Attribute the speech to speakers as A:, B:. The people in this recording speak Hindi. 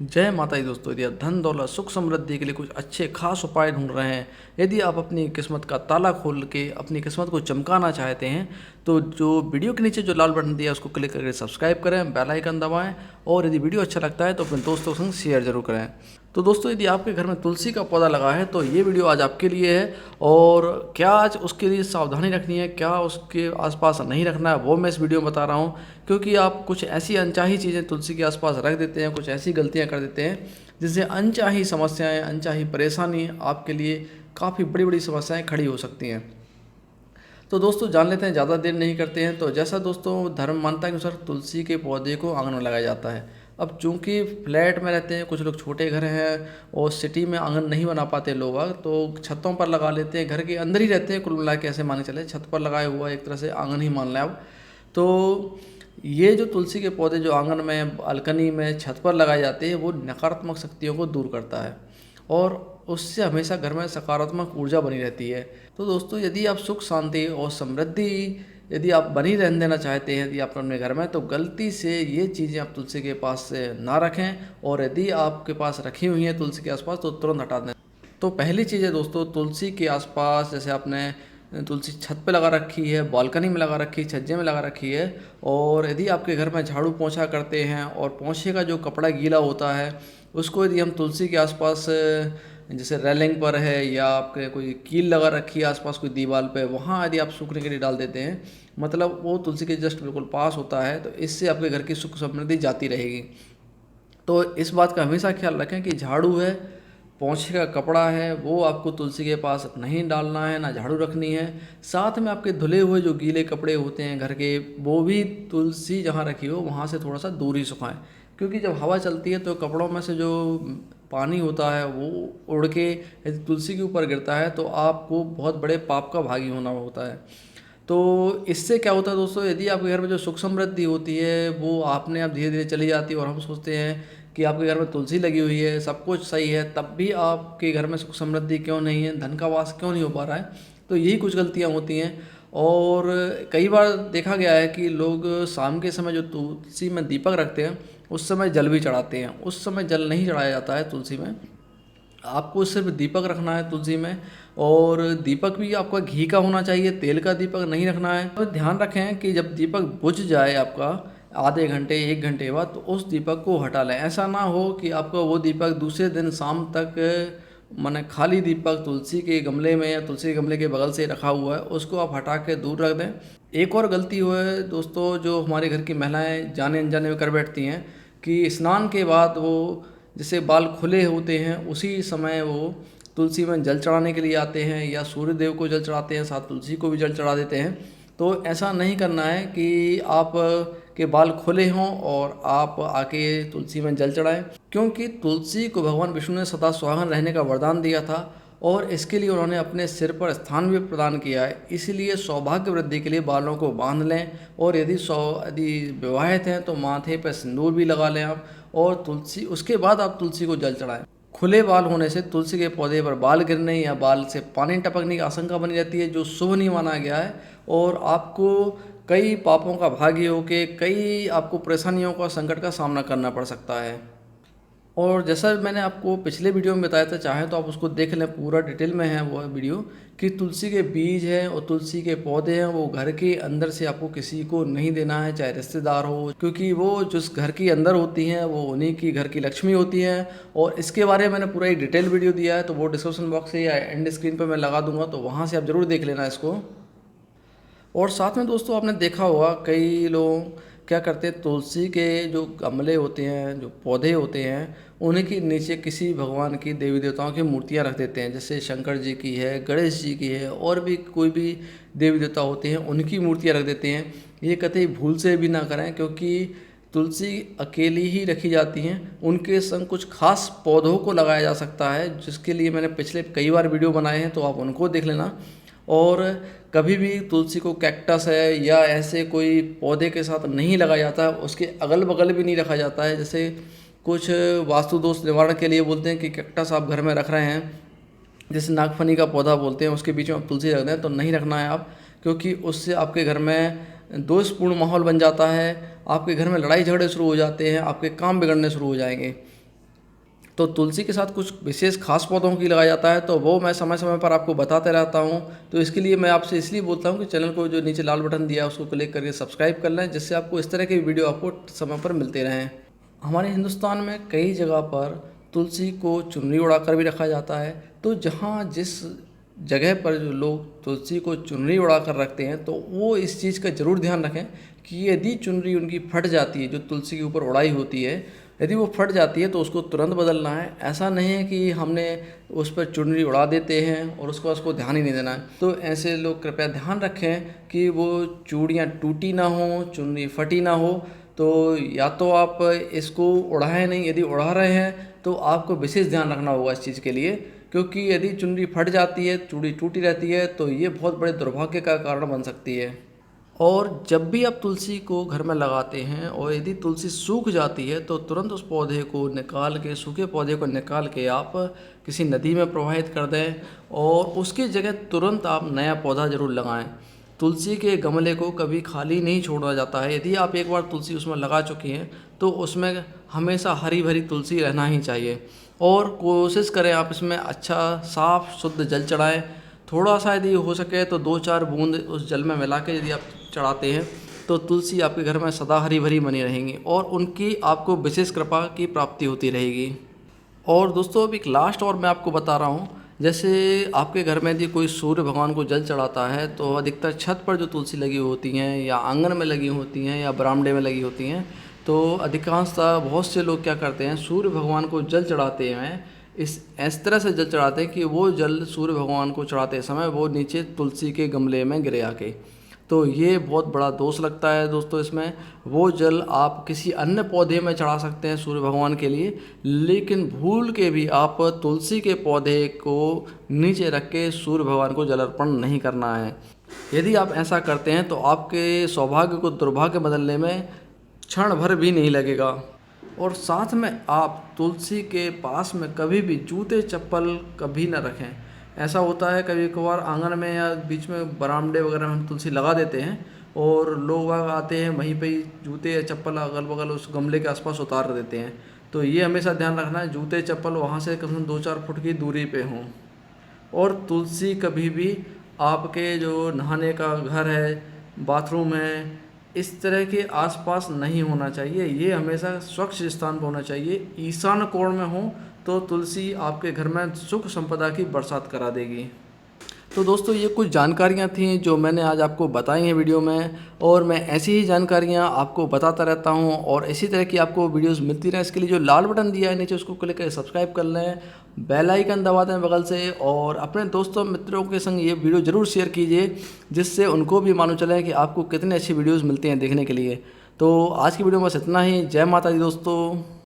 A: जय माता दी दोस्तों। यदि आप धन दौलत सुख समृद्धि के लिए कुछ अच्छे खास उपाय ढूंढ रहे हैं, यदि आप अपनी किस्मत का ताला खोल के अपनी किस्मत को चमकाना चाहते हैं, तो जो वीडियो के नीचे जो लाल बटन दिया है उसको क्लिक करके सब्सक्राइब करें, बेल आइकन दबाएं और यदि वीडियो अच्छा लगता है तो अपने दोस्तों के संग शेयर जरूर करें। तो दोस्तों, यदि आपके घर में तुलसी का पौधा लगा है तो ये वीडियो आज आपके लिए है। और क्या आज उसके लिए सावधानी रखनी है, क्या उसके आसपास नहीं रखना है, वो मैं इस वीडियो में बता रहा हूँ। क्योंकि आप कुछ ऐसी अनचाही चीज़ें तुलसी के आसपास रख देते हैं, कुछ ऐसी गलतियाँ कर देते हैं जिससे अनचाही समस्याएं, अनचाही परेशानी आपके लिए काफ़ी बड़ी बड़ी समस्याएं खड़ी हो सकती हैं। तो दोस्तों, जान लेते हैं, ज़्यादा देर नहीं करते हैं। तो जैसा दोस्तों धर्म मानता है कि अनुसार तुलसी के पौधे को आंगन में लगाया जाता है। अब चूंकि फ्लैट में रहते हैं, कुछ लोग छोटे घर हैं और सिटी में आंगन नहीं बना पाते लोग, तो छतों पर लगा लेते हैं, घर के अंदर ही रहते हैं। कुल मिला के ऐसे माने चले, छत पर लगाया हुआ एक तरह से आंगन ही मान लें अब। तो ये जो तुलसी के पौधे जो आंगन में, बालकनी में, छत पर लगाए जाते हैं, वो नकारात्मक शक्तियों को दूर करता है और उससे हमेशा घर में सकारात्मक ऊर्जा बनी रहती है। तो दोस्तों, यदि आप सुख शांति और समृद्धि यदि आप बनी रहने देना चाहते हैं, यदि आप अपने घर में, तो गलती से ये चीज़ें आप तुलसी के पास से ना रखें। और यदि आपके पास रखी हुई हैं तुलसी के आसपास तो तुरंत हटा दें। तो पहली चीज़ है दोस्तों, तुलसी के आसपास जैसे आपने तुलसी छत पे लगा रखी है, बालकनी में लगा रखी है, छज्जे में लगा रखी है, और यदि आपके घर में झाड़ू पोंछा करते हैं और पोंछे का जो कपड़ा गीला होता है उसको यदि हम तुलसी के आसपास, जैसे रेलिंग पर है या आपके कोई कील लगा रखी है आसपास कोई दीवार पे, वहाँ यदि आप सूखने के लिए डाल देते हैं, मतलब वो तुलसी के जस्ट बिल्कुल पास होता है, तो इससे आपके घर की सुख समृद्धि जाती रहेगी। तो इस बात का हमेशा ख्याल रखें कि झाड़ू है, पोंछे का कपड़ा है, वो आपको तुलसी के पास नहीं डालना है, ना झाड़ू रखनी है। साथ में आपके धुले हुए जो गीले कपड़े होते हैं घर के, वो भी तुलसी जहाँ रखी हो वहाँ से थोड़ा सा दूर ही सुखाएं। क्योंकि जब हवा चलती है तो कपड़ों में से जो पानी होता है वो उड़ के यदि तुलसी के ऊपर गिरता है तो आपको बहुत बड़े पाप का भागी होना होता है। तो इससे क्या होता है दोस्तों, यदि आपके घर में जो सुख समृद्धि होती है वो आपने आप धीरे धीरे चली जाती है, और हम सोचते हैं कि आपके घर में तुलसी लगी हुई है, सब कुछ सही है, तब भी आपके घर में सुख समृद्धि क्यों नहीं है, धन का वास क्यों नहीं हो पा रहा है। तो यही कुछ गलतियाँ होती हैं। और कई बार देखा गया है कि लोग शाम के समय जो तुलसी में दीपक रखते हैं उस समय जल भी चढ़ाते हैं। उस समय जल नहीं चढ़ाया जाता है तुलसी में, आपको सिर्फ दीपक रखना है तुलसी में। और दीपक भी आपका घी का होना चाहिए, तेल का दीपक नहीं रखना है। तो ध्यान रखें कि जब दीपक बुझ जाए आपका आधे घंटे 1 घंटे बाद, तो उस दीपक को हटा लें। ऐसा ना हो कि आपका वो दीपक दूसरे दिन शाम तक, माने खाली दीपक तुलसी के गमले में या तुलसी के गमले के बगल से रखा हुआ है, उसको आप हटा के दूर रख दें। एक और गलती हो है दोस्तों, जो हमारे घर की महिलाएं जाने अनजाने में कर बैठती हैं, कि स्नान के बाद वो जैसे बाल खुले होते हैं उसी समय वो तुलसी में जल चढ़ाने के लिए आते हैं, या सूर्य देव को जल चढ़ाते हैं, साथ तुलसी को भी जल चढ़ा देते हैं। तो ऐसा नहीं करना है कि आप के बाल खुले हों और आप आके तुलसी में जल चढ़ाएं। क्योंकि तुलसी को भगवान विष्णु ने सदा सुहागन रहने का वरदान दिया था और इसके लिए उन्होंने अपने सिर पर स्थान भी प्रदान किया है। इसीलिए सौभाग्य वृद्धि के लिए बालों को बांध लें, और यदि विवाहित हैं तो माथे पर सिंदूर भी लगा लें आप, और तुलसी, उसके बाद आप तुलसी को जल चढ़ाएं। खुले बाल होने से तुलसी के पौधे पर बाल गिरने या बाल से पानी टपकने की आशंका बनी रहती है, जो शुभ नहीं माना गया है, और आपको कई पापों का भागी होके कई आपको परेशानियों का, संकट का सामना करना पड़ सकता है। और जैसा मैंने आपको पिछले वीडियो में बताया था, चाहे तो आप उसको देख लें, पूरा डिटेल में है वो वीडियो, कि तुलसी के बीज हैं और तुलसी के पौधे हैं वो घर के अंदर से आपको किसी को नहीं देना है, चाहे रिश्तेदार हो, क्योंकि वो जिस घर के अंदर होती हैं वो उन्हीं की घर की लक्ष्मी होती हैं। और इसके बारे में मैंने पूरा एक डिटेल वीडियो दिया है, तो वो डिस्क्रिप्शन बॉक्स से या एंड स्क्रीन पर मैं लगा दूंगा, तो वहाँ से आप ज़रूर देख लेना इसको। और साथ में दोस्तों, आपने देखा होगा कई लोग क्या करते हैं, तुलसी के जो गमले होते हैं, जो पौधे होते हैं, उन्हीं के नीचे किसी भगवान की, देवी देवताओं की मूर्तियां रख देते हैं। जैसे शंकर जी की है, गणेश जी की है, और भी कोई भी देवी देवता होते हैं उनकी मूर्तियां रख देते हैं। ये कतई भूल से भी ना करें, क्योंकि तुलसी अकेली ही रखी जाती हैं, उनके संग कुछ खास पौधों को लगाया जा सकता है, जिसके लिए मैंने पिछले कई बार वीडियो बनाए हैं, तो आप उनको देख लेना। और कभी भी तुलसी को कैक्टस है या ऐसे कोई पौधे के साथ नहीं लगाया जाता है, उसके अगल बगल भी नहीं रखा जाता है। जैसे कुछ वास्तु दोष निवारण के लिए बोलते हैं कि कैक्टस आप घर में रख रहे हैं, जैसे नागफनी का पौधा बोलते हैं, उसके बीच में आप तुलसी रख दें, तो नहीं रखना है आप, क्योंकि उससे आपके घर में दोषपूर्ण माहौल बन जाता है, आपके घर में लड़ाई झगड़े शुरू हो जाते हैं, आपके काम बिगड़ने शुरू हो जाएंगे। तो तुलसी के साथ कुछ विशेष खास पौधों की लगाया जाता है, तो वो मैं समय समय पर आपको बताते रहता हूँ। तो इसके लिए मैं आपसे इसलिए बोलता हूँ कि चैनल को जो नीचे लाल बटन दिया है उसको क्लिक करके सब्सक्राइब कर लें, जिससे आपको इस तरह की वीडियो आपको समय पर मिलते रहें। हमारे हिंदुस्तान में कई जगह पर तुलसी को चुनरी उड़ाकर भी रखा जाता है। तो जहाँ जिस जगह पर जो लोग तुलसी को चुनरी उड़ा कर रखते हैं, तो वो इस चीज़ का ज़रूर ध्यान रखें कि यदि चुनरी उनकी फट जाती है, जो तुलसी के ऊपर उड़ाई होती है, यदि वो फट जाती है तो उसको तुरंत बदलना है। ऐसा नहीं है कि हमने उस पर चुनरी उड़ा देते हैं और उसको ध्यान ही नहीं देना है। तो ऐसे लोग कृपया ध्यान रखें कि वो चूड़ियाँ टूटी ना हो, चुनरी फटी ना हो। तो या तो आप इसको उड़ाएं नहीं, यदि उड़ा रहे हैं तो आपको विशेष ध्यान रखना होगा इस चीज़ के लिए, क्योंकि यदि चुनरी फट जाती है, चूड़ी टूटी रहती है, तो ये बहुत बड़े दुर्भाग्य का कारण बन सकती है। और जब भी आप तुलसी को घर में लगाते हैं और यदि तुलसी सूख जाती है, तो तुरंत उस पौधे को निकाल के, सूखे पौधे को निकाल के आप किसी नदी में प्रवाहित कर दें और उसकी जगह तुरंत आप नया पौधा ज़रूर लगाएं। तुलसी के गमले को कभी खाली नहीं छोड़ा जाता है। यदि आप एक बार तुलसी उसमें लगा चुकी हैं तो उसमें हमेशा हरी भरी तुलसी रहना ही चाहिए। और कोशिश करें आप इसमें अच्छा साफ़ शुद्ध जल चढ़ाएं। थोड़ा सा यदि हो सके तो 2-4 बूंद उस जल में मिला के यदि आप चढ़ाते हैं तो तुलसी आपके घर में सदा हरी भरी बनी रहेंगी और उनकी आपको विशेष कृपा की प्राप्ति होती रहेगी। और दोस्तों अब एक लास्ट और मैं आपको बता रहा हूँ, जैसे आपके घर में यदि कोई सूर्य भगवान को जल चढ़ाता है तो अधिकतर छत पर जो तुलसी लगी होती हैं या आंगन में लगी होती हैं या बरामदे में लगी होती हैं, तो अधिकांशतः बहुत से लोग क्या करते हैं, सूर्य भगवान को जल चढ़ाते हैं इस तरह से जल चढ़ाते हैं कि वो जल सूर्य भगवान को चढ़ाते समय वो नीचे तुलसी के गमले में गिरे आके। तो ये बहुत बड़ा दोष लगता है दोस्तों इसमें। वो जल आप किसी अन्य पौधे में चढ़ा सकते हैं सूर्य भगवान के लिए, लेकिन भूल के भी आप तुलसी के पौधे को नीचे रख के सूर्य भगवान को जल अर्पण नहीं करना है। यदि आप ऐसा करते हैं तो आपके सौभाग्य को दुर्भाग्य बदलने में क्षण भर भी नहीं लगेगा। और साथ में आप तुलसी के पास में कभी भी जूते चप्पल कभी ना रखें। ऐसा होता है कभी कभार आंगन में या बीच में बरामदे वगैरह में हम तुलसी लगा देते हैं और लोग वहाँ आते हैं, वहीं पे ही जूते या चप्पल अगल बगल उस गमले के आसपास उतार देते हैं। तो ये हमेशा ध्यान रखना है, जूते चप्पल वहाँ से कम से कम 2-4 फुट की दूरी पे हों। और तुलसी कभी भी आपके जो नहाने का घर है, बाथरूम है, इस तरह के आसपास नहीं होना चाहिए। ये हमेशा स्वच्छ स्थान पर होना चाहिए। ईशान कोण में हो तो तुलसी आपके घर में सुख संपदा की बरसात करा देगी। तो दोस्तों ये कुछ जानकारियाँ थीं जो मैंने आज आपको बताई हैं वीडियो में, और मैं ऐसी ही जानकारियाँ आपको बताता रहता हूँ और इसी तरह की आपको वीडियोस मिलती रहें। इसके लिए जो लाल बटन दिया है नीचे उसको क्लिक करके सब्सक्राइब कर लें, बेल आइकन दबा दें बगल से, और अपने दोस्तों मित्रों के संग ये वीडियो ज़रूर शेयर कीजिए, जिससे उनको भी मालूम चले कि आपको कितनी अच्छी वीडियोज़ मिलती हैं देखने के लिए। तो आज की वीडियो में बस इतना ही। जय माता दी दोस्तों।